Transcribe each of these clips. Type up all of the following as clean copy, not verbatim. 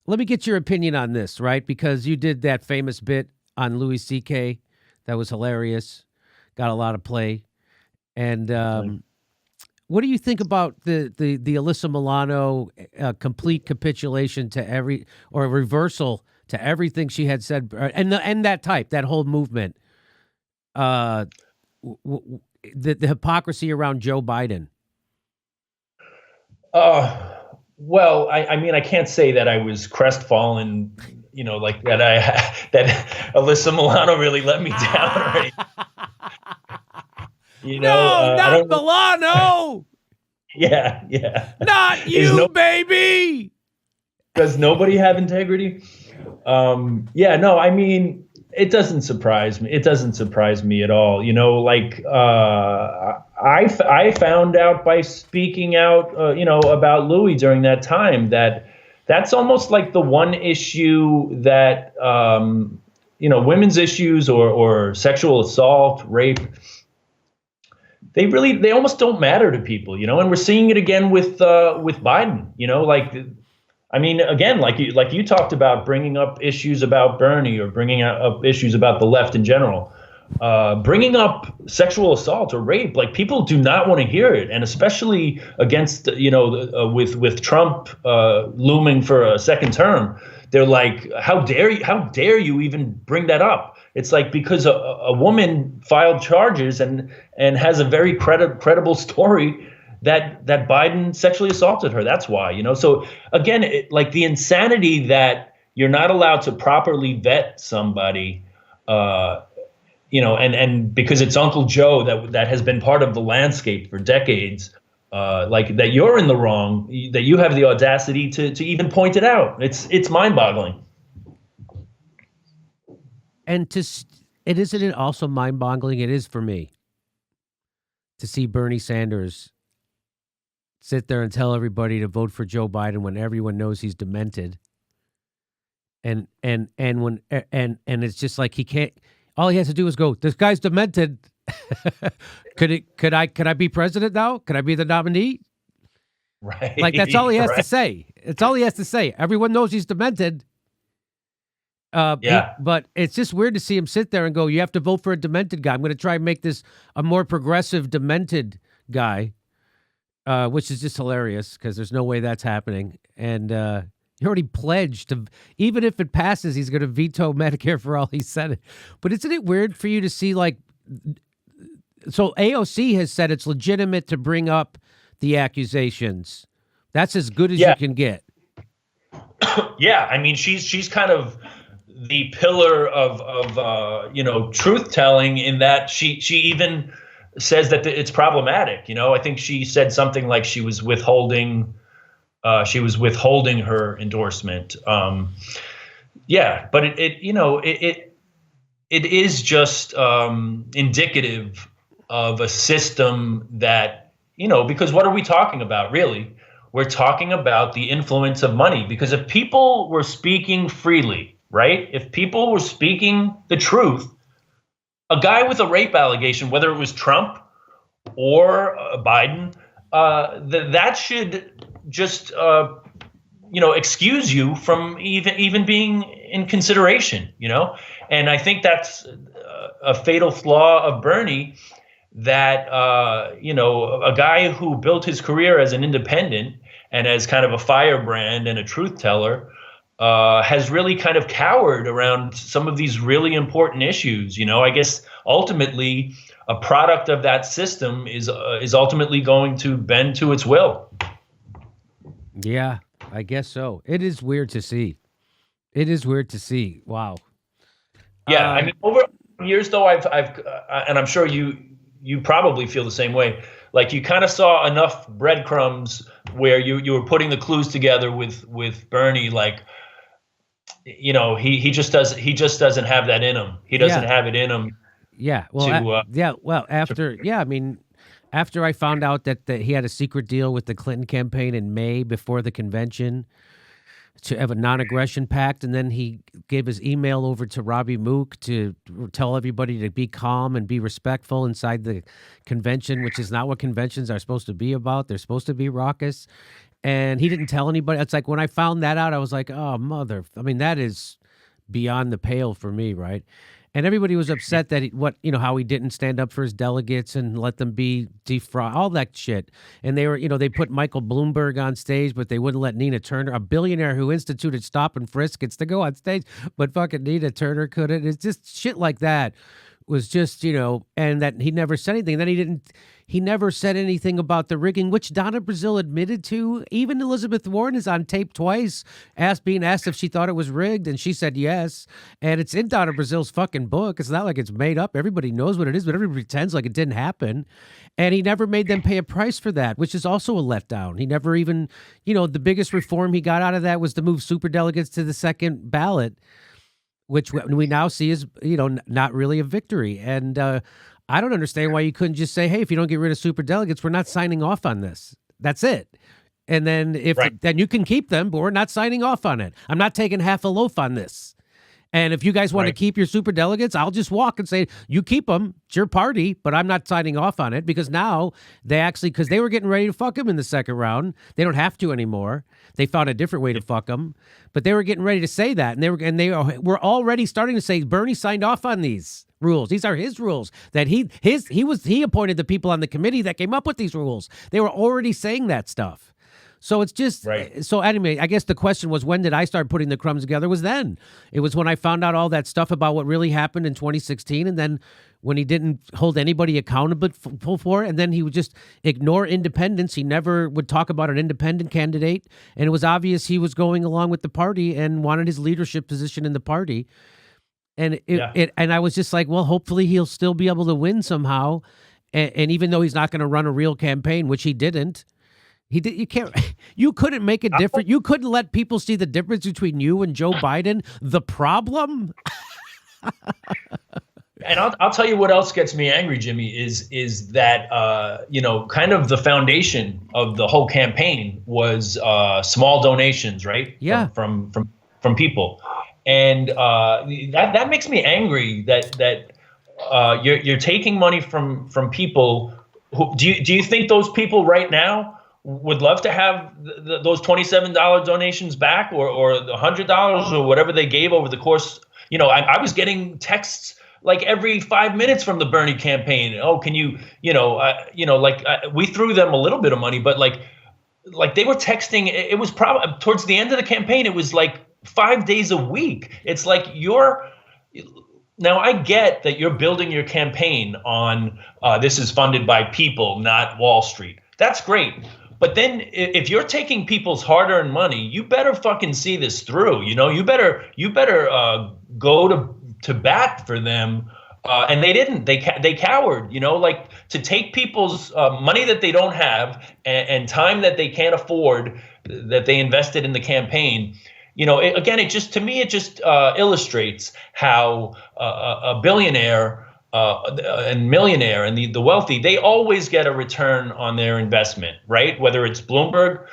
let me get your opinion on this, right? Because you did that famous bit on Louis C.K. that was hilarious, got a lot of play. And what do you think about the Alyssa Milano complete capitulation to or reversal to everything she had said, and that whole movement, the hypocrisy around Joe Biden? Well, I mean, I can't say that I was crestfallen, like that that Alyssa Milano really let me down or anything. No, not Milano. Yeah. Not you, baby. Does nobody have integrity? I mean, it doesn't surprise me. It doesn't surprise me at all. I found out by speaking out, about Louis during that time that's almost like the one issue that, women's issues or sexual assault, rape, they almost don't matter to people, and we're seeing it again with Biden, I mean, again, like you talked about bringing up issues about Bernie or bringing up issues about the left in general, bringing up sexual assault or rape, like people do not want to hear it. And especially against, with Trump looming for a second term, they're like, how dare you even bring that up? It's like because a woman filed charges and has a very credible story that Biden sexually assaulted her. That's why, So again, like the insanity that you're not allowed to properly vet somebody, and because it's Uncle Joe that has been part of the landscape for decades, like that you're in the wrong, that you have the audacity to even point it out. It's mind-boggling. And isn't it also mind-boggling? It is for me to see Bernie Sanders sit there and tell everybody to vote for Joe Biden when everyone knows he's demented. And it's just like he can't. All he has to do is go, "This guy's demented. Could I be president now? Could I be the nominee?" Right. Like that's all he has to say. It's all he has to say. Everyone knows he's demented. But it's just weird to see him sit there and go, "You have to vote for a demented guy. I'm going to try and make this a more progressive demented guy." Which is just hilarious because there's no way that's happening. And he already pledged to, even if it passes, he's going to veto Medicare for all. He said it. But isn't it weird for you to see, so AOC has said it's legitimate to bring up the accusations. That's as good as you can get. Yeah, I mean, she's kind of the pillar of truth telling in that she even says that it's problematic. I think she said something like she was withholding her endorsement. But it is just indicative of a system that, because what are we talking about really? We're talking about the influence of money, because if people were speaking freely, right? If people were speaking the truth, a guy with a rape allegation, whether it was Trump or Biden, that should just, excuse you from even being in consideration, And I think that's a fatal flaw of Bernie, that, a guy who built his career as an independent and as kind of a firebrand and a truth teller, has really kind of cowered around some of these really important issues. I guess ultimately a product of that system is ultimately going to bend to its will. Yeah, I guess so. It is weird to see. Wow. Yeah, I mean, over years though, I've and I'm sure you probably feel the same way. Like you kind of saw enough breadcrumbs where you were putting the clues together with Bernie, like. He just doesn't have that in him. He doesn't have it in him. Yeah. Well, after I found out that he had a secret deal with the Clinton campaign in May before the convention to have a non-aggression pact, and then he gave his email over to Robbie Mook to tell everybody to be calm and be respectful inside the convention, which is not what conventions are supposed to be about. They're supposed to be raucous. and he didn't tell anybody. It's like when I found that out, I was like, oh, mother. I mean, that is beyond the pale for me, right? And everybody was upset that how he didn't stand up for his delegates and let them be defraud, all that shit. And they were, they put Michael Bloomberg on stage, but they wouldn't let Nina Turner, a billionaire who instituted stop and frisk, gets to go on stage, but fucking Nina Turner couldn't. It's just shit like that was just, and that he never said anything. Then he never said anything about the rigging, which Donna Brazile admitted to. Even Elizabeth Warren is on tape twice, being asked if she thought it was rigged, and she said yes. And it's in Donna Brazile's fucking book. It's not like it's made up. Everybody knows what it is, but everybody pretends like it didn't happen. And he never made them pay a price for that, which is also a letdown. He never even, the biggest reform he got out of that was to move superdelegates to the second ballot, which we now see is, not really a victory. And I don't understand why you couldn't just say, hey, if you don't get rid of superdelegates, we're not signing off on this. That's it. And then then you can keep them, but we're not signing off on it. I'm not taking half a loaf on this. And if you guys want to keep your superdelegates, I'll just walk and say, you keep them. It's your party, but I'm not signing off on it, because now because they were getting ready to fuck him in the second round. They don't have to anymore. They found a different way to fuck him, but they were getting ready to say that. And they were already starting to say, Bernie signed off on these rules. These are his rules that he appointed the people on the committee that came up with these rules. They were already saying that stuff. So it's just, so anyway, I guess the question was, when did I start putting the crumbs together? Was then. It was when I found out all that stuff about what really happened in 2016. And then when he didn't hold anybody accountable for it, and then he would just ignore independents. He never would talk about an independent candidate. And it was obvious he was going along with the party and wanted his leadership position in the party. And and I was just like, well, hopefully he'll still be able to win somehow. And even though he's not going to run a real campaign, which he didn't, you couldn't make a difference. You couldn't let people see the difference between you and Joe Biden. The problem. And I'll tell you what else gets me angry, Jimmy, is that kind of the foundation of the whole campaign was small donations, right? Yeah. From people, and that makes me angry that you're taking money from people. Do you think those people right now would love to have those $27 donations back, or the $100 or whatever they gave over the course? I was getting texts like every 5 minutes from the Bernie campaign. Oh, can you, we threw them a little bit of money, but like they were texting. It was probably towards the end of the campaign. It was like 5 days a week. It's like now I get that you're building your campaign on this is funded by people, not Wall Street. That's great. But then if you're taking people's hard-earned money, you better fucking see this through. You better go to bat for them. And they didn't. They cowered. To take people's money that they don't have and time that they can't afford that they invested in the campaign. It just illustrates how a billionaire and millionaire and the wealthy, they always get a return on their investment, right? Whether it's Bloomberg,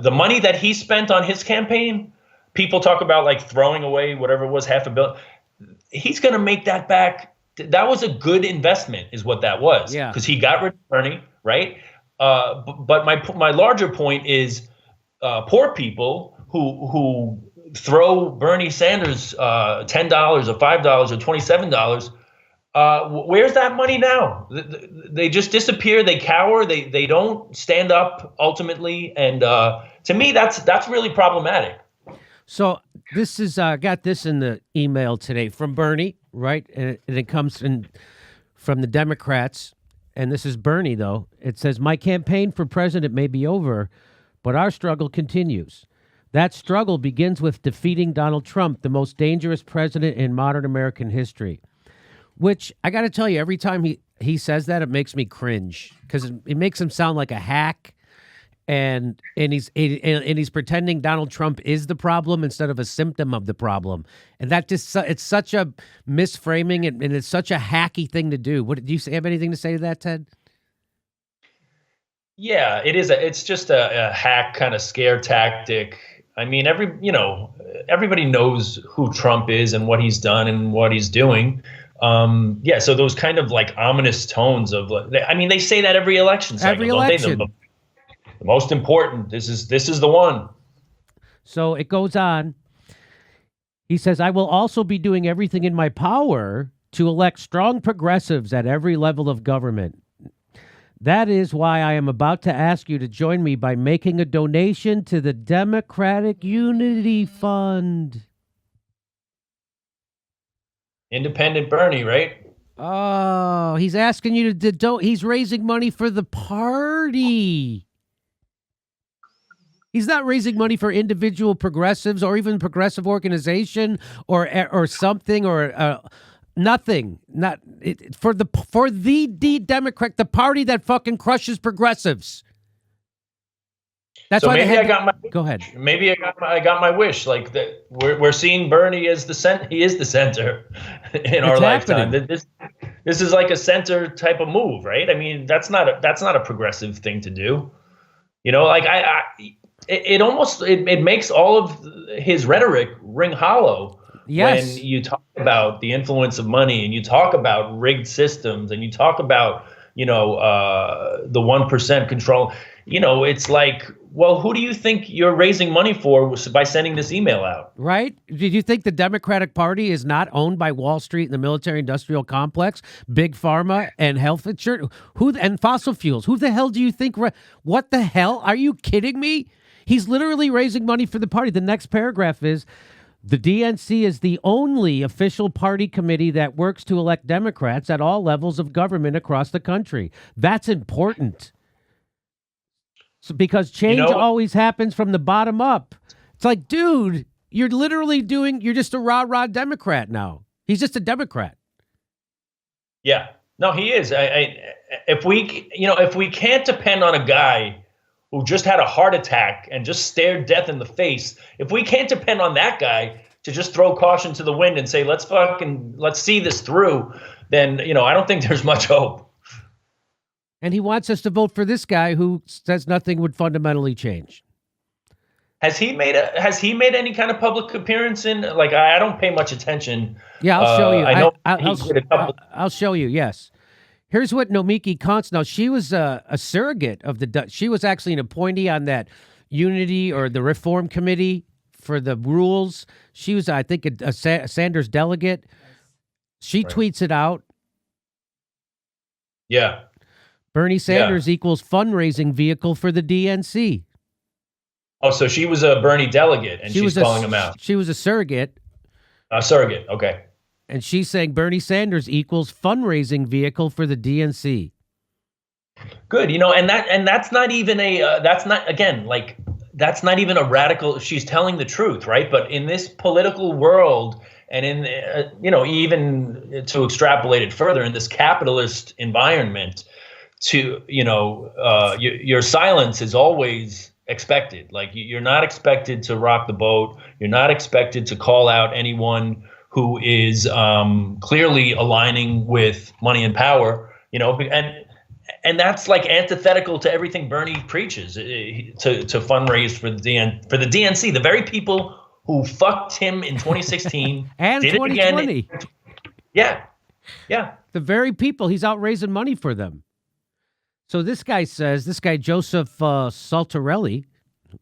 the money that he spent on his campaign, people talk about like throwing away whatever it was, $500 million. He's going to make that back. That was a good investment is what that was. Yeah. Because he got rid of Bernie, right? But my larger point is poor people who throw Bernie Sanders $10 or $5 or $27, where's that money now? They just disappear. They cower. They don't stand up ultimately. And to me, that's really problematic. So this is got this in the email today from Bernie, right? And it comes from the Democrats. And this is Bernie, though. It says, my campaign for president may be over, but our struggle continues. That struggle begins with defeating Donald Trump, the most dangerous president in modern American history. Which I got to tell you, every time he says that, it makes me cringe because it makes him sound like a hack, and he's pretending Donald Trump is the problem instead of a symptom of the problem, and that just it's such a misframing and it's such a hacky thing to do. What do you have anything to say to that, Ted? Yeah, it is. It's just a hack kind of scare tactic. I mean, everybody knows who Trump is and what he's done and what he's doing. So those kind of like ominous tones of, I mean, they say that every election cycle, don't they? the most important. This is the one. So it goes on. He says, I will also be doing everything in my power to elect strong progressives at every level of government. That is why I am about to ask you to join me by making a donation to the Democratic Unity Fund. Independent Bernie, right? Oh, he's asking you to don't. He's raising money for the party. He's not raising money for individual progressives or even progressive organization or something or nothing. Not for the Democrat, the party that fucking crushes progressives. That's so why maybe I got my. Go ahead. Maybe I got my wish. Like that, we're seeing Bernie as the center. He is the center in our lifetime. This is like a center type of move, right? I mean, that's not a progressive thing to do. You know, like it almost makes all of his rhetoric ring hollow. Yes. When you talk about the influence of money and you talk about rigged systems and you talk about, the 1% control, it's like, well, who do you think you're raising money for by sending this email out? Right? Did you think the Democratic Party is not owned by Wall Street and the military-industrial complex, big pharma, and health insurance, and fossil fuels? Who the hell do you think? What the hell? Are you kidding me? He's literally raising money for the party. The next paragraph is, the DNC is the only official party committee that works to elect Democrats at all levels of government across the country. That's important. So, because change always happens from the bottom up. It's like, dude, you're just a rah-rah Democrat now. He's just a Democrat. Yeah. No, he is. If we can't depend on a guy who just had a heart attack and just stared death in the face, if we can't depend on that guy to just throw caution to the wind and say, let's see this through, then, I don't think there's much hope. And he wants us to vote for this guy who says nothing would fundamentally change. Has he made any kind of public appearance in, like, I don't pay much attention. Yeah, I'll show you. I know I'll show you. Yes. Here's what Nomiki Konst. Now, she was a surrogate of she was actually an appointee on that Unity or the Reform Committee for the rules. She was, I think, a Sanders delegate. She tweets it out. Yeah. Bernie Sanders equals fundraising vehicle for the DNC. Oh, so she was a Bernie delegate, and she's calling him out. She was a surrogate. A surrogate, okay. And she's saying Bernie Sanders equals fundraising vehicle for the DNC. Good, and that's not even that's not even a radical. She's telling the truth, right? But in this political world, and in even to extrapolate it further, in this capitalist environment, your silence is always expected. Like, you're not expected to rock the boat. You're not expected to call out anyone who is clearly aligning with money and power, and that's like antithetical to everything Bernie preaches to fundraise for the DNC, the very people who fucked him in 2016 and did 2020. It again. Yeah. The very people he's out raising money for them. So this guy Joseph Saltarelli,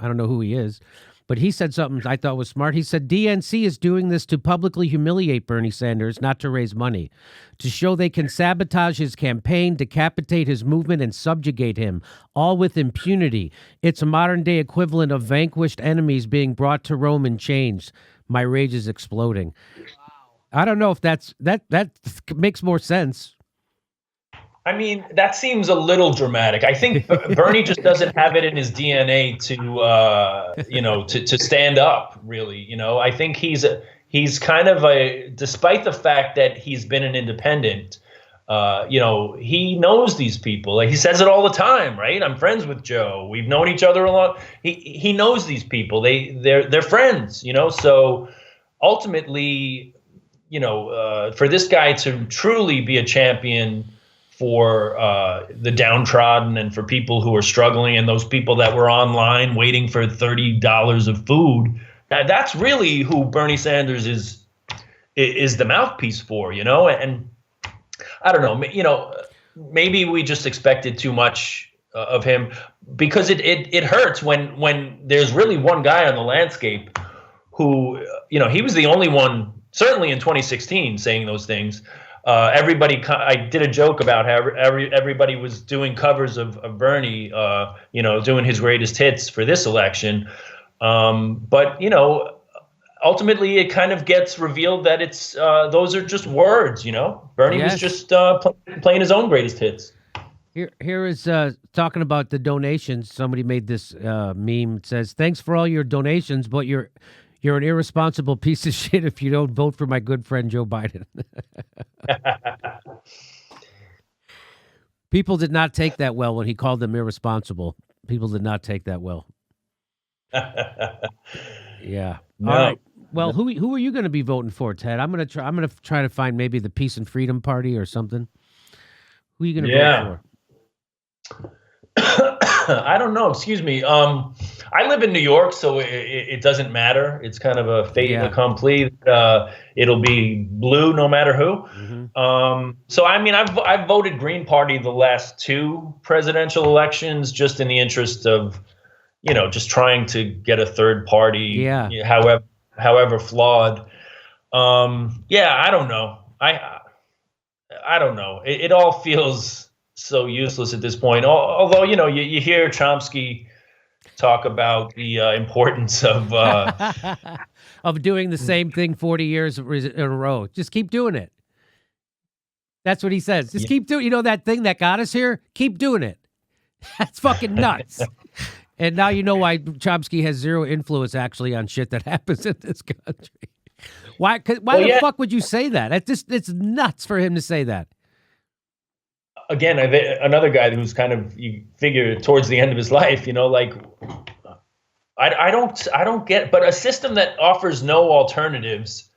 I don't know who he is, but he said something I thought was smart. He said, DNC is doing this to publicly humiliate Bernie Sanders, not to raise money, to show they can sabotage his campaign, decapitate his movement, and subjugate him, all with impunity. It's a modern-day equivalent of vanquished enemies being brought to Rome in chains. My rage is exploding. Wow. I don't know if that makes more sense. I mean, that seems a little dramatic. I think Bernie just doesn't have it in his DNA to stand up, really. I think he's kind of despite the fact that he's been an independent, he knows these people. Like, he says it all the time, right? I'm friends with Joe. We've known each other a lot. He knows these people. They're friends, So ultimately, for this guy to truly be a champion for the downtrodden and for people who are struggling and those people that were online waiting for $30 of food, that's really who Bernie Sanders is the mouthpiece for, and I don't know, maybe we just expected too much of him, because it hurts when there's really one guy on the landscape who, he was the only one, certainly in 2016, saying those things. I did a joke about how everybody was doing covers of Bernie, doing his greatest hits for this election. But ultimately it kind of gets revealed that it's those are just words. Bernie was just playing his own greatest hits. Here is talking about the donations. Somebody made this meme. It says, "Thanks for all your donations, but you're an irresponsible piece of shit if you don't vote for my good friend Joe Biden." People did not take that well when he called them irresponsible. People did not take that well. Yeah. No. All right. Well, who are you going to be voting for, Ted? I'm going to try to find maybe the Peace and Freedom Party or something. Who are you going to vote for? I don't know. Excuse me. I live in New York, so it doesn't matter. It's kind of a fait accompli. It'll be blue no matter who. Mm-hmm. So I mean, I've voted Green Party the last two presidential elections, just in the interest of, just trying to get a third party. Yeah. However flawed. I don't know. I don't know. It all feels so useless at this point. Although, you hear Chomsky talk about the importance of of doing the same thing 40 years in a row. Just keep doing it. That's what he says. Just keep doing, that thing that got us here? Keep doing it. That's fucking nuts. And now you know why Chomsky has zero influence actually on shit that happens in this country. Why the fuck would you say that? It's nuts for him to say that. Again, another guy who's kind of, you figure towards the end of his life, I don't get, but a system that offers no alternatives,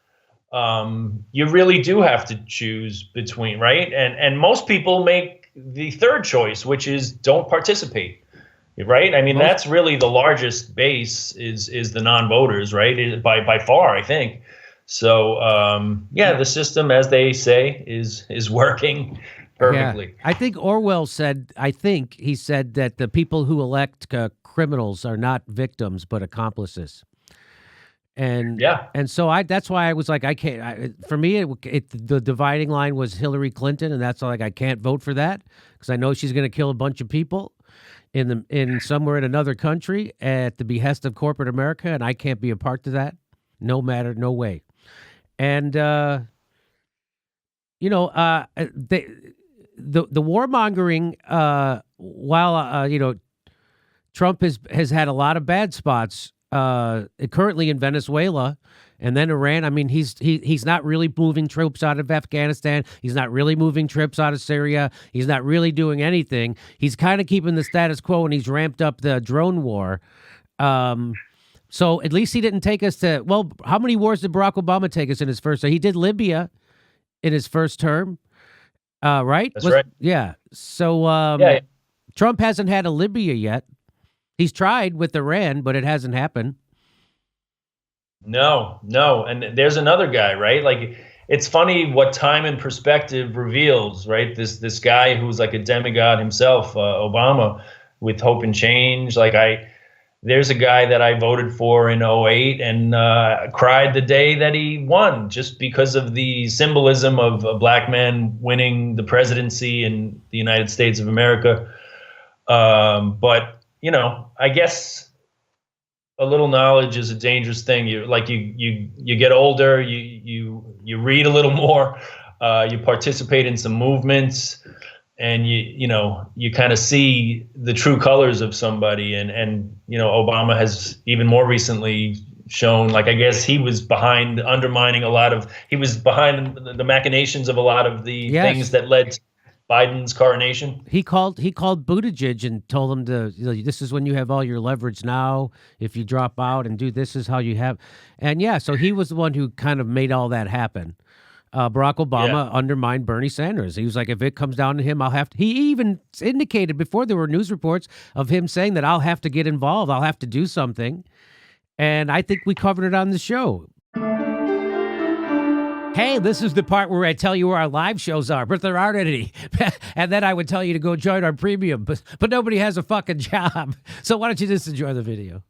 you really do have to choose between, right? And most people make the third choice, which is don't participate. Right. I mean, that's really the largest base is the non-voters, right? By far, I think. So, the system, as they say, is working perfectly. Yeah. I think Orwell said, he said that the people who elect criminals are not victims, but accomplices. And so that's why I was like, I can't. For me, the dividing line was Hillary Clinton, and that's like I can't vote for that because I know she's going to kill a bunch of people in somewhere in another country at the behest of corporate America, and I can't be a part of that. No way. And the warmongering, while Trump has had a lot of bad spots currently in Venezuela and then Iran. I mean, he's not really moving troops out of Afghanistan. He's not really moving troops out of Syria. He's not really doing anything. He's kind of keeping the status quo, and he's ramped up the drone war. So at least he didn't take us to, well, how many wars did Barack Obama take us in his first? So he did Libya in his first term, right? That's right. Yeah. So Trump hasn't had a Libya yet. He's tried with Iran, but it hasn't happened. No. And there's another guy, right? Like, it's funny what time and perspective reveals, right? This guy who's like a demigod himself, Obama, with hope and change. Like, there's a guy that I voted for in 2008 and cried the day that he won, just because of the symbolism of a black man winning the presidency in the United States of America. But I guess a little knowledge is a dangerous thing. You get older, you read a little more, you participate in some movements, and you kind of see the true colors of somebody. And Obama has even more recently shown, like, I guess he was behind undermining he was behind the machinations of a lot of the things that led to Biden's coronation. He called Buttigieg and told him this is when you have all your leverage now. If you drop out and do this is how you have. And so he was the one who kind of made all that happen. Barack Obama undermined Bernie Sanders. He was like, if it comes down to him, I'll have to. He even indicated before there were news reports of him saying that I'll have to get involved. I'll have to do something. And I think we covered it on the show. hey, this is the part where I tell you where our live shows are, but there aren't any. And then I would tell you to go join our premium, but nobody has a fucking job. So why don't you just enjoy the video?